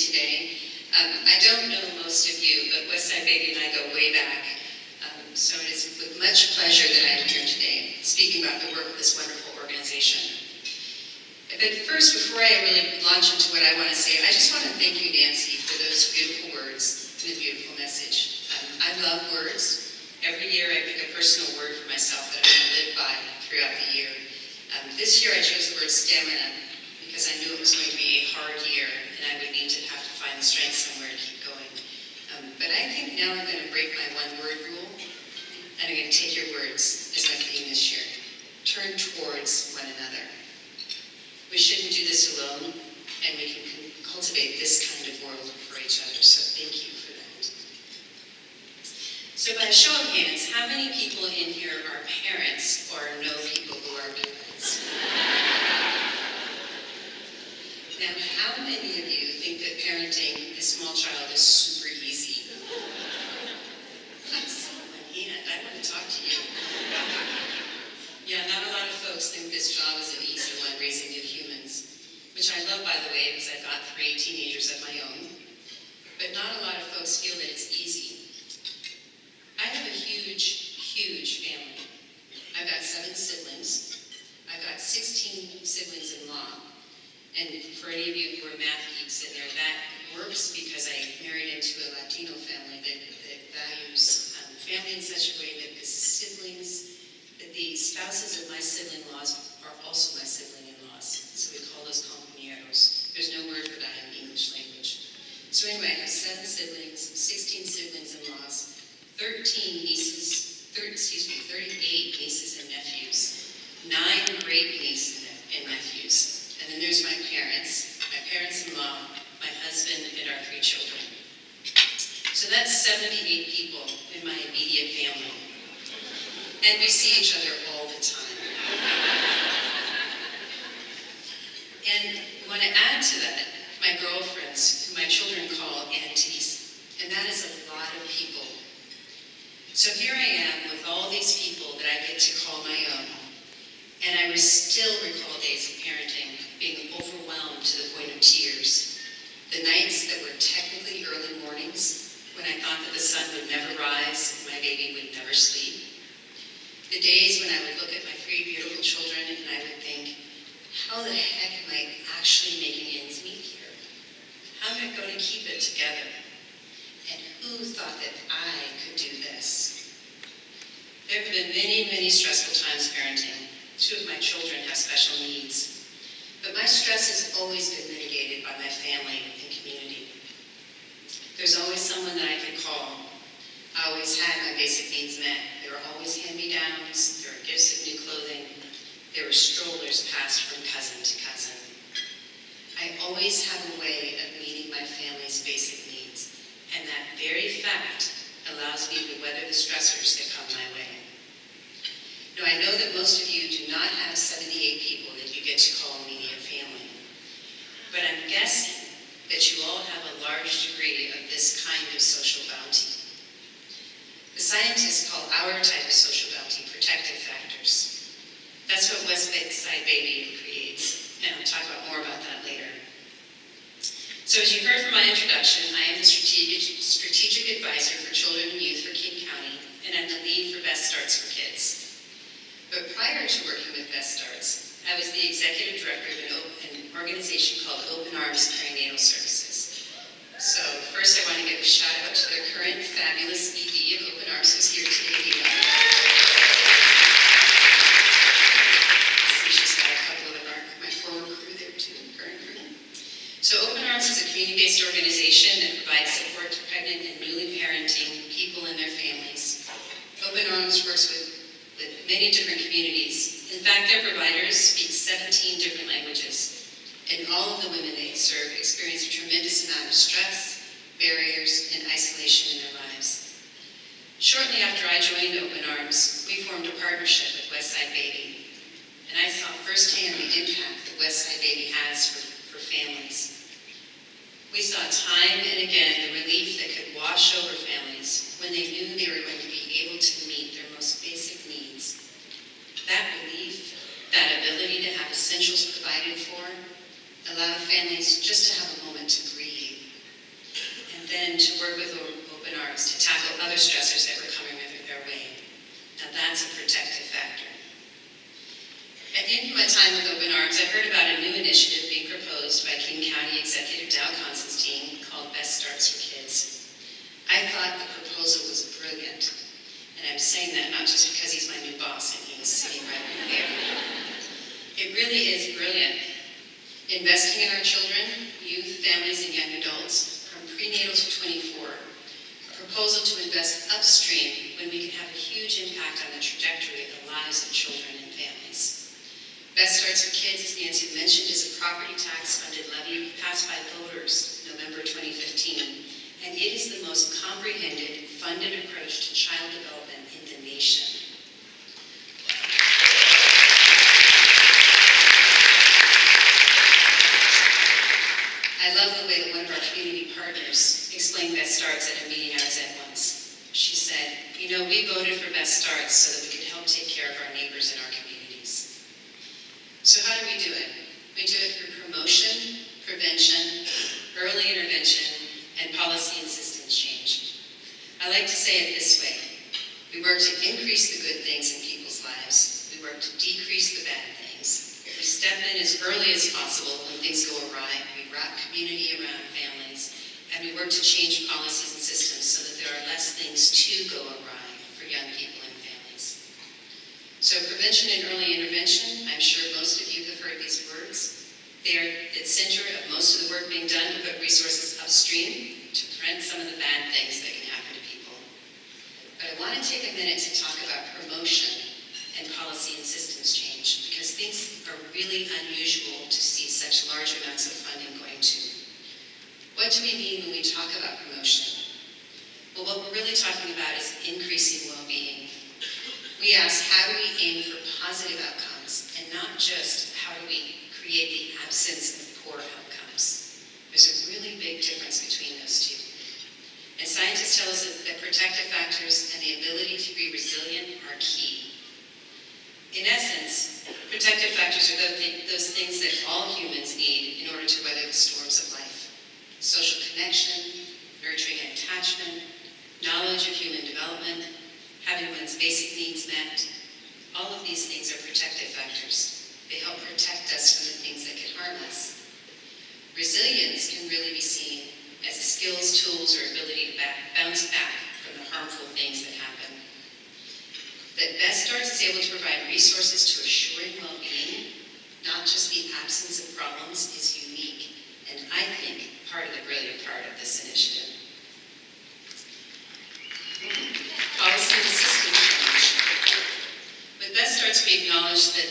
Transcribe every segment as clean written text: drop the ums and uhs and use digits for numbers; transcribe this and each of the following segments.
today. I don't know most of you, but WestSide Baby and I go way back. So it is with much pleasure that I am here today, speaking about the work of this wonderful organization. But first, before I really launch into what I want to say, I just want to thank you, Nancy, for those beautiful words and a beautiful message. I love words. Every year I pick a personal word for myself that I'm going to live by throughout the year. This year I chose the word stamina because I knew it was going to be a hard year and I would need to have to find the strength somewhere to keep going. But I think now I'm going to break my one-word rule and I'm going to take your words as my theme this year. Turn towards one another. We shouldn't do this alone, and we can cultivate this kind of world for each other, so thank you for that. So by a show of hands, how many people in here are parents or know people who are parents? Now, how many of you think that parenting a small child is super easy? I saw my hand. I want to talk to you. Yeah, not a lot of folks think this job is an easy one, raising new humans, which I love, by the way, because I've got 3 teenagers of my own. But not a lot of folks feel that it's easy. I have a huge, huge family. I've got 7 siblings. I've got 16 siblings-in-law. And for any of you who are math geeks in there, that works because I married into a Latino family that values family in such a way that the spouses of my sibling-in-laws are also my sibling-in-laws. So we call those compañeros. There's no word for that in the English language. So anyway, I have 7 siblings, 16 siblings-in-laws, 38 nieces and nephews, 9 great-nieces and nephews. And then there's my parents-in-law, my husband, and our 3 children. So that's 78 people in my immediate family. And we see each other all the time. And when I add to that, my girlfriends, who my children call aunties, and that is a lot of people. So here I am with all these people that I get to call my own, and I still recall days of parenting being overwhelmed to the point of tears. The nights that were technically early mornings, when I thought that the sun would never rise and my baby would never sleep. The days when I would look at my 3 beautiful children and I would think, how the heck am I actually making ends meet here? How am I going to keep it together? And who thought that I could do this? There have been many, many stressful times parenting. 2 of my children have special needs. But my stress has always been mitigated by my family and community. There's always someone that I could call. I always had my basic needs met. There were always hand-me-downs. There were gifts of new clothing. There were strollers passed from cousin to cousin. I always have a way of meeting my family's basic needs, and that very fact allows me to weather the stressors that come my way. Now, I know that most of you do not have 78 people that you get to call immediate family, but I'm guessing that you all have a large degree of this kind of social bounty. The scientists call our type of social bounty protective factors. That's what WestSide Baby creates, and I'll talk more about that later. So as you heard from my introduction, I am the strategic advisor for children and youth for King County, and I'm the lead for Best Starts for Kids. But prior to working with Best Starts, I was the executive director of an organization called Open Arms Perinatal Services. So first I want to give a shout out to their current fabulous ED of Open Arms who's here today. She's got a couple of my former crew there too, current crew. So Open Arms is a community-based organization that provides support to pregnant and newly parenting people and their families. Open Arms works with many different communities. In fact, their providers speak 17 different languages. And all of the women they serve experience a tremendous amount of stress, barriers, and isolation in their lives. Shortly after I joined Open Arms, we formed a partnership with WestSide Baby. And I saw firsthand the impact that WestSide Baby has for families. We saw time and again the relief that could wash over families when they knew they were going to be able to meet their most basic needs. That relief, that ability to have essentials provided for, allowed families just to have a moment to breathe work with open arms to tackle other stressors that were coming their way. Now that's a protective factor. At the end of my time with Open Arms, I heard about a new initiative being proposed by King County Executive Dow Constantine called Best Starts for Kids. I thought the proposal was brilliant, and I'm saying that not just because he's my new boss and he's sitting right over there. It really is brilliant. Investing in our children, youth, families, and young adults, from prenatal to 24, a proposal to invest upstream when we can have a huge impact on the trajectory of the lives of children and families. Best Starts for Kids, as Nancy mentioned, is a property tax-funded levy passed by voters in November 2015, and it is the most comprehended, funded approach to child development in the nation. I love the way that one of our community partners explained Best Starts at a meeting I was at once. She said, you know, we voted for Best Starts so that we could help take care of our neighbors in our communities. So how do we do it? We do it through promotion, prevention, early intervention, and policy and systems change. I like to say it this way. We work to increase the good things in people's lives. We work to decrease the bad things. We step in as early as possible when things go awry. We wrap community around families. And we work to change policies and systems so that there are less things to go awry for young people and families. So prevention and early intervention, I'm sure most of you have heard these words. They are at the center of most of the work being done to put resources upstream to prevent some of the bad things that can happen to people. But I want to take a minute to talk about promotion and policy and systems change, because things are really unusual to see such large amounts of funding going to. What do we mean when we talk about promotion? Well, what we're really talking about is increasing well-being. We ask, how do we aim for positive outcomes, and not just how do we create the absence of poor outcomes. There's a really big difference between those two. And scientists tell us that protective factors and the ability to be resilient are key. In essence, protective factors are those things that all humans need in order to weather the storms of life. Social connection, nurturing and attachment, knowledge of human development, having one's basic needs met. All of these things are protective factors. They help protect us from the things that can harm us. Resilience can really be seen as the skills, tools, or ability to bounce back from the harmful things that happen. That Best Starts is able to provide resources to assuring well-being, not just the absence of problems, is unique, and I think part of the brilliant part of this initiative. Policy and system change. With Best Starts, we acknowledge that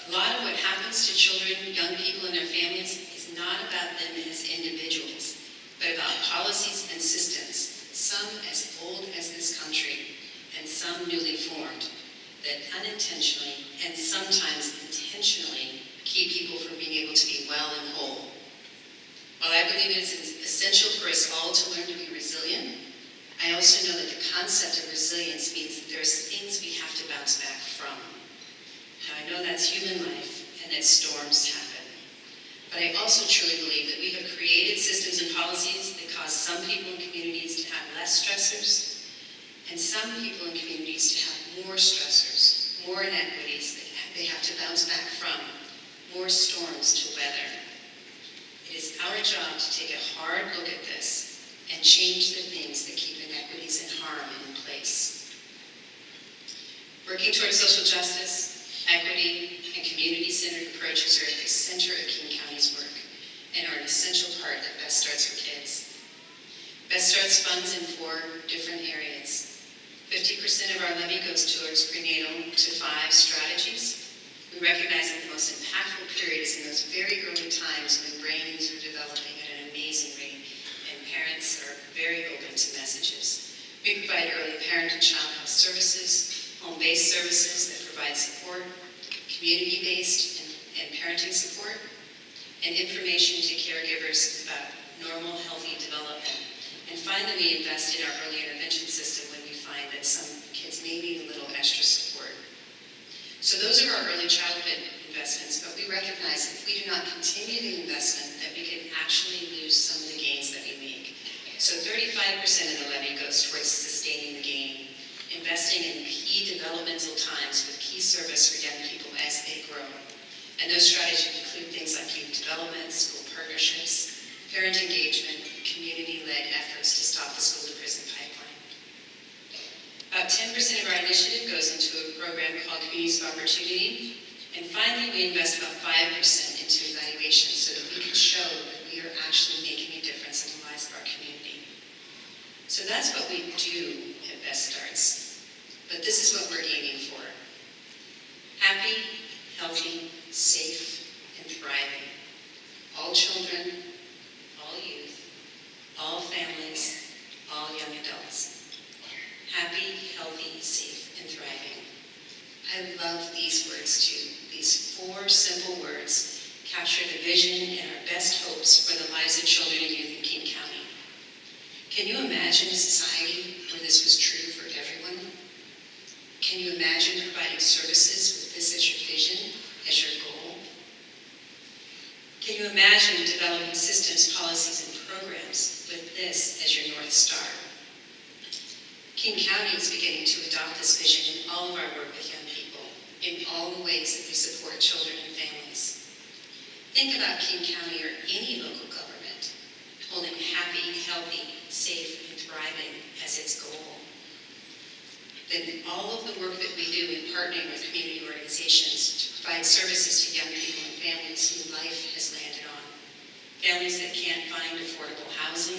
a lot of what happens to children, young people, and their families is not about them as individuals, but about policies and systems, some as old as this country, and some newly formed, that unintentionally and sometimes intentionally keep people from being able to be well and whole. While I believe it is essential for us all to learn to be resilient, I also know that the concept of resilience means that there's things we have to bounce back from. Now, I know that's human life and that storms happen. But I also truly believe that we have created systems and policies that cause some people and communities to have less stressors, and some people and communities to have more stressors, more inequities that they have to bounce back from, more storms to weather. It is our job to take a hard look at this and change the things that keep inequities and harm in place. Working towards social justice, equity, and community-centered approaches are at the center of King County's work and are an essential part of Best Starts for Kids. Best Starts funds in 4 different areas. 50% of our levy goes towards prenatal to 5 strategies. We recognize that the most impactful period is in those very early times when brains are developing at an amazing rate and parents are very open to messages. We provide early parent and child health services, home-based services that provide support, community-based and parenting support, and information to caregivers about normal, healthy development. And finally, we invest in our early intervention system when we find that some kids may need a little extra support. So those are our early childhood investments, but we recognize if we do not continue the investment, that we can actually lose some of the gains that we make. So So 35% of the levy goes towards sustaining the gain, investing in key developmental times with key service for young people as they grow. And those strategies include things like youth development, school partnerships, parent engagement, community-led efforts to stop the school-to-prison pipeline. About 10% of our initiative goes into a program called Communities of Opportunity. And finally, we invest about 5% into evaluation so that we can show that we are actually making a difference in the lives of our community. So that's what we do at Best Starts. But this is what we're aiming for. Happy, healthy, safe, and thriving. All children, all youth, all families, all young adults. Happy, healthy, safe, and thriving. I love these words too. These 4 simple words capture the vision and our best hopes for the lives of children and youth in King County. Can you imagine a society where this was true for everyone? Can you imagine providing services with this as your vision, as your goal? Can you imagine developing systems, policies, and programs with this as your North Star? King County is beginning to adopt this vision in all of our work with young people, in all the ways that we support children and families. Think about King County or any local government holding happy, healthy, safe, and thriving as its goal. Then all of the work that we do in partnering with community organizations to provide services to young people and families whose life has landed on. Families that can't find affordable housing,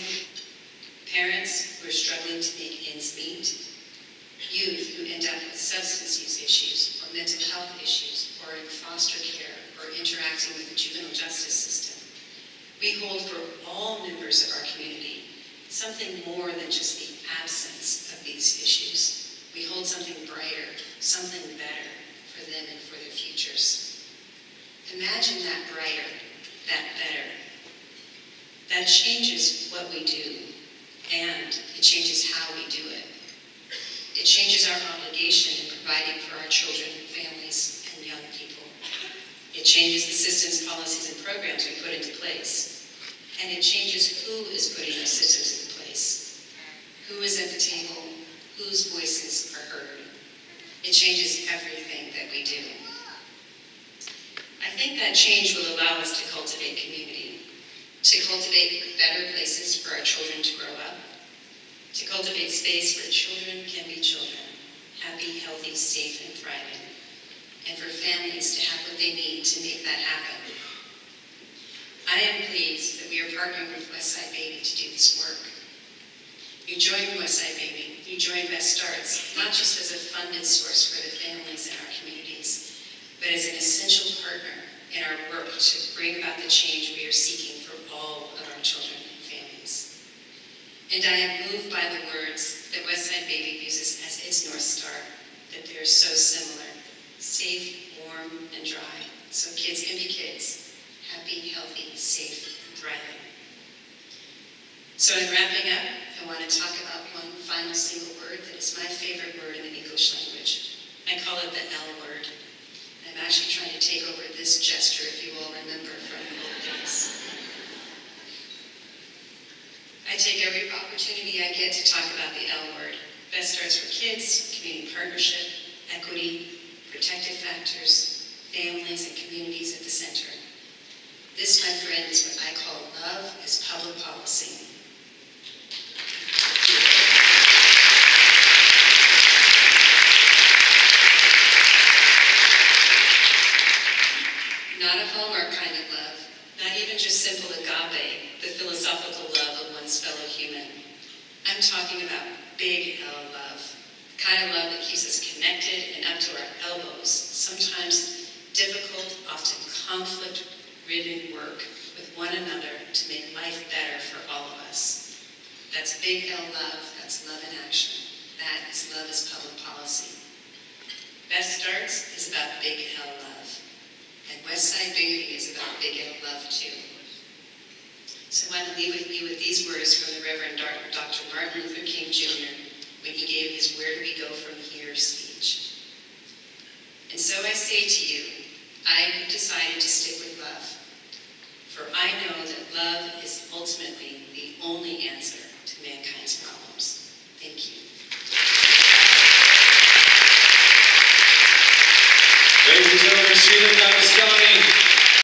parents who are struggling to make ends meet, youth who end up with substance use issues or mental health issues or in foster care or interacting with the juvenile justice system. We hold for all members of our community something more than just the absence of these issues. We hold something brighter, something better for them and for their futures. Imagine that brighter, that better. That changes what we do, and it changes how we do it. It changes our obligation in providing for our children, families, and young people. It changes the systems, policies, and programs we put into place. And it changes who is putting those systems into place. Who is at the table, whose voices are heard. It changes everything that we do. I think that change will allow us to cultivate community, to cultivate better places for our children to grow up, to cultivate space where children can be children, happy, healthy, safe, and thriving, and for families to have what they need to make that happen. I am pleased that we are partnering with WestSide Baby to do this work. You join WestSide Baby, you join Best Starts, not just as a funded source for the families in our communities, but as an essential partner in our work to bring about the change we are seeking for all of our children and families. And I am moved by the words that WestSide Baby uses as its North Star, that they're so similar, safe, warm, and dry, so kids can be kids, happy, healthy, safe, and thriving. So in wrapping up, I want to talk about one final single word that is my favorite word in the English language. I call it the L word. I'm actually trying to take over this gesture, if you all remember from the old days. I take every opportunity I get to talk about the L word. Best Starts for Kids, community partnership, equity, protective factors, families and communities at the center. This, my friend, is what I call love as public policy. Not a Hallmark kind of love, not even just simple agape, the philosophical love of one's fellow human. I'm talking about big L love, the kind of love that keeps us connected and up to our elbows, sometimes difficult, often conflict-ridden work with one another to make life better for all of us. That's big L love, that's love in action. That is love as public policy. Best Starts is about big L love. And WestSide Baby is about big L love too. So I want to leave with you with these words from the Reverend Dr. Martin Luther King Jr. when he gave his Where Do We Go From Here speech. And so I say to you, I have decided to stick with love. For I know that love is ultimately the only